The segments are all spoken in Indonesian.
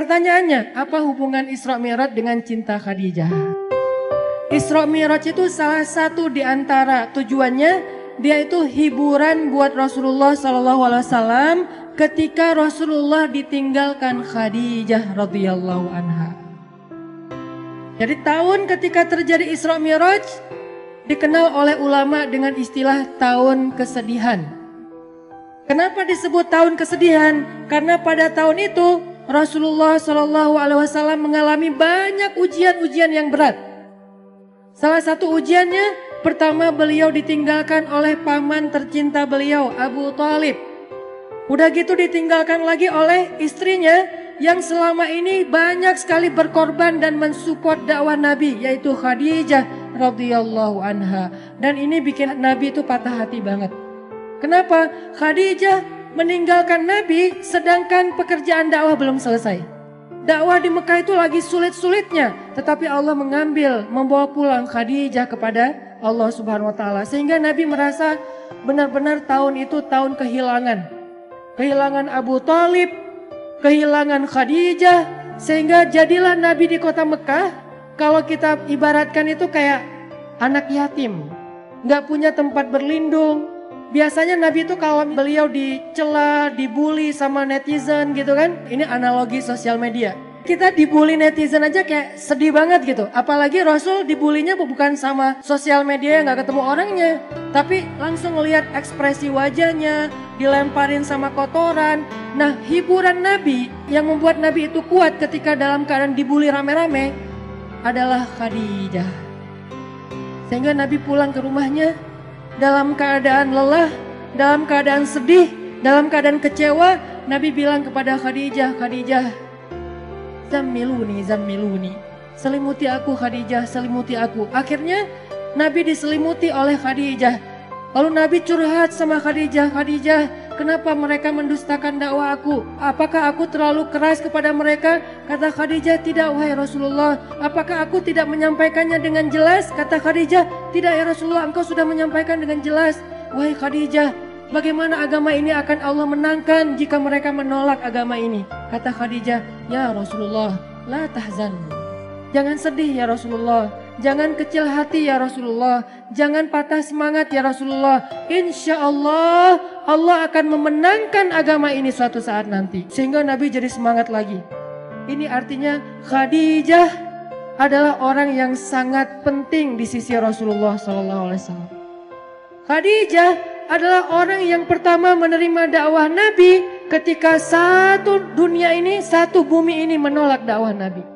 Pertanyaannya, apa hubungan Isra Mi'raj dengan cinta Khadijah? Isra Mi'raj itu salah satu di antara tujuannya, dia itu hiburan buat Rasulullah SAW ketika Rasulullah ditinggalkan Khadijah radhiyallahu anha. Jadi tahun ketika terjadi Isra Mi'raj dikenal oleh ulama dengan istilah tahun kesedihan. Kenapa disebut tahun kesedihan? Karena pada tahun itu Rasulullah SAW mengalami banyak ujian-ujian yang berat. Salah satu ujiannya, pertama beliau ditinggalkan oleh paman tercinta beliau, Abu Thalib. Udah gitu ditinggalkan lagi oleh istrinya yang selama ini banyak sekali berkorban dan mensupport dakwah Nabi, yaitu Khadijah radhiyallahu anha. Dan ini bikin Nabi itu patah hati banget. Kenapa? Khadijah meninggalkan Nabi sedangkan pekerjaan dakwah belum selesai. Dakwah di Mekah itu lagi sulit-sulitnya, tetapi Allah membawa pulang Khadijah kepada Allah Subhanahu wa taala, sehingga Nabi merasa benar-benar tahun itu tahun kehilangan. Kehilangan Abu Thalib, kehilangan Khadijah, sehingga jadilah Nabi di kota Mekah, kalau kita ibaratkan itu kayak anak yatim, nggak punya tempat berlindung. Biasanya Nabi itu kalau beliau dicela, dibully sama netizen gitu kan. Ini analogi sosial media. Kita dibully netizen aja kayak sedih banget gitu. Apalagi Rasul dibulinya bukan sama sosial media yang gak ketemu orangnya. Tapi langsung ngelihat ekspresi wajahnya, dilemparin sama kotoran. Nah, hiburan Nabi yang membuat Nabi itu kuat ketika dalam keadaan dibully rame-rame adalah Khadijah. Sehingga Nabi pulang ke rumahnya dalam keadaan lelah, dalam keadaan sedih, dalam keadaan kecewa. Nabi bilang kepada Khadijah, Khadijah, zammiluni, selimuti aku Khadijah, selimuti aku. Akhirnya Nabi diselimuti oleh Khadijah. Lalu Nabi curhat sama Khadijah, Khadijah, kenapa mereka mendustakan dakwah aku? Apakah aku terlalu keras kepada mereka? Kata Khadijah, tidak wahai Rasulullah. Apakah aku tidak menyampaikannya dengan jelas? Kata Khadijah, tidak ya Rasulullah, engkau sudah menyampaikan dengan jelas. Wahai Khadijah, bagaimana agama ini akan Allah menangkan jika mereka menolak agama ini? Kata Khadijah, ya Rasulullah, la tahzan. Jangan sedih ya Rasulullah. Jangan kecil hati ya Rasulullah. Jangan patah semangat ya Rasulullah. Insya Allah, Allah akan memenangkan agama ini suatu saat nanti. Sehingga Nabi jadi semangat lagi. Ini artinya Khadijah adalah orang yang sangat penting di sisi Rasulullah SAW. Khadijah adalah orang yang pertama menerima dakwah Nabi ketika satu dunia ini, satu bumi ini menolak dakwah Nabi.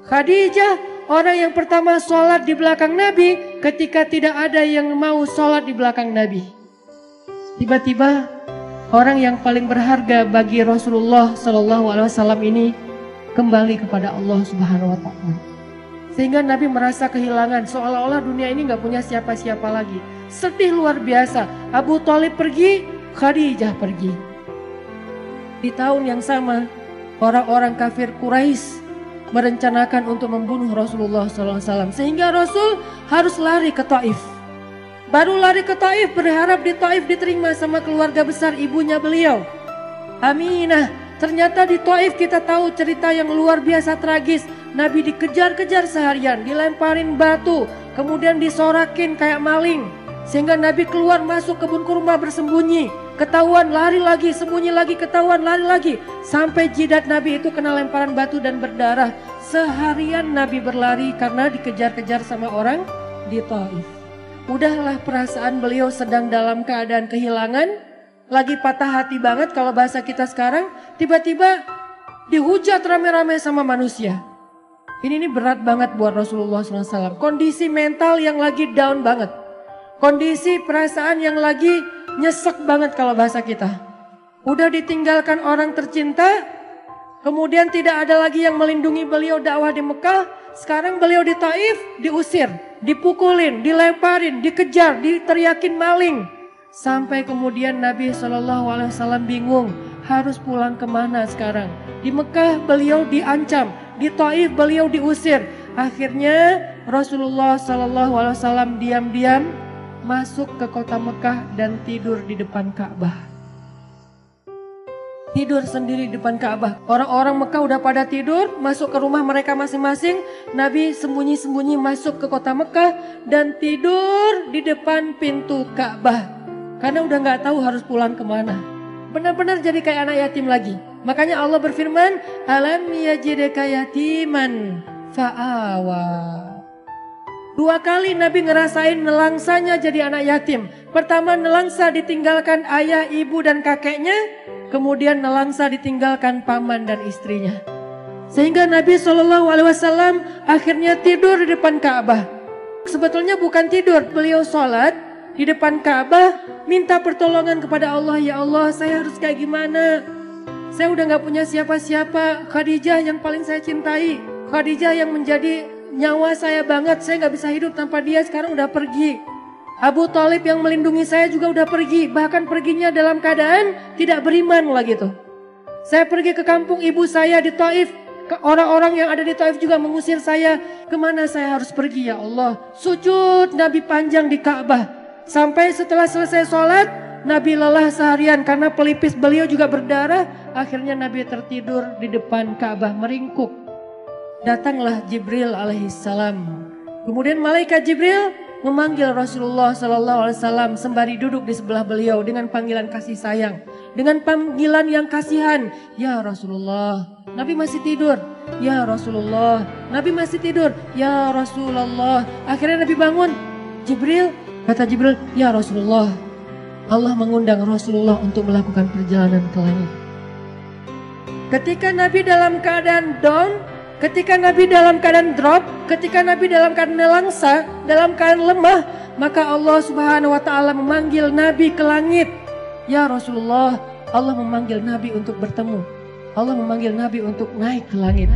Khadijah orang yang pertama sholat di belakang Nabi ketika tidak ada yang mau sholat di belakang Nabi. Tiba-tiba orang yang paling berharga bagi Rasulullah SAW ini kembali kepada Allah Subhanahu wa taala. Sehingga Nabi merasa kehilangan, seolah-olah dunia ini gak punya siapa-siapa lagi. Sedih luar biasa. Abu Thalib pergi, Khadijah pergi. Di tahun yang sama, orang-orang kafir Quraisy merencanakan untuk membunuh Rasulullah SAW. Sehingga Rasul harus lari ke Taif. Baru lari ke Taif, berharap di Taif diterima sama keluarga besar ibunya beliau, Aminah. Ternyata di Taif kita tahu cerita yang luar biasa tragis. Nabi dikejar-kejar seharian, dilemparin batu, kemudian disorakin kayak maling. Sehingga Nabi keluar masuk kebun kurma bersembunyi. Ketahuan lari lagi, sembunyi lagi, ketahuan lari lagi. Sampai jidat Nabi itu kena lemparan batu dan berdarah. Seharian Nabi berlari karena dikejar-kejar sama orang di Taif. Udahlah perasaan beliau sedang dalam keadaan kehilangan. Lagi patah hati banget kalau bahasa kita sekarang. Tiba-tiba dihujat rame-rame sama manusia. Ini berat banget buat Rasulullah SAW. Kondisi mental yang lagi down banget. Kondisi perasaan yang lagi nyesek banget kalau bahasa kita. Udah ditinggalkan orang tercinta, kemudian tidak ada lagi yang melindungi beliau dakwah di Mekah. Sekarang beliau di Taif diusir, dipukulin, dilemparin, dikejar, diteriakin maling. Sampai kemudian Nabi SAW bingung harus pulang kemana sekarang. Di Mekah beliau diancam, di Taif beliau diusir. Akhirnya Rasulullah SAW diam-diam masuk ke kota Mekah dan tidur di depan Ka'bah. tidur sendiri di depan Ka'bah. Orang-orang Mekah udah pada tidur, masuk ke rumah mereka masing-masing. Nabi sembunyi-sembunyi masuk ke kota Mekah dan tidur di depan pintu Ka'bah. Karena udah gak tahu harus pulang kemana. Benar-benar jadi kayak anak yatim lagi. Makanya Allah berfirman, alam yajidka yatiman fa'awa. 2 kali Nabi ngerasain nelangsanya jadi anak yatim. Pertama nelangsa ditinggalkan ayah, ibu dan kakeknya. Kemudian nelangsa ditinggalkan paman dan istrinya. Sehingga Nabi SAW akhirnya tidur di depan Ka'bah. Sebetulnya bukan tidur, beliau sholat di depan Ka'bah, minta pertolongan kepada Allah. Ya Allah, saya harus kayak gimana? Saya udah gak punya siapa-siapa. Khadijah yang paling saya cintai, Khadijah yang menjadi nyawa saya banget, saya gak bisa hidup tanpa dia, sekarang udah pergi. Abu Thalib yang melindungi saya juga udah pergi, bahkan perginya dalam keadaan tidak beriman lah gitu. Saya pergi ke kampung ibu saya di Taif, orang-orang yang ada di Taif juga mengusir saya. Kemana saya harus pergi ya Allah? Sujud Nabi panjang di Ka'bah. Sampai setelah selesai sholat, Nabi lelah seharian karena pelipis beliau juga berdarah. Akhirnya Nabi tertidur di depan Ka'bah meringkuk. Datanglah Jibril alaihissalam. Kemudian malaikat Jibril memanggil Rasulullah SAW sembari duduk di sebelah beliau dengan panggilan kasih sayang, dengan panggilan yang kasihan. Ya Rasulullah, Nabi masih tidur. Ya Rasulullah, Nabi masih tidur. Ya Rasulullah. Akhirnya Nabi bangun. Jibril, kata Jibril, ya Rasulullah, Allah mengundang Rasulullah untuk melakukan perjalanan ke langit. Ketika Nabi dalam keadaan down, ketika Nabi dalam keadaan drop, ketika Nabi dalam keadaan nelangsa, dalam keadaan lemah, maka Allah Subhanahu wa taala memanggil Nabi ke langit. Ya Rasulullah, Allah memanggil Nabi untuk bertemu. Allah memanggil Nabi untuk naik ke langit.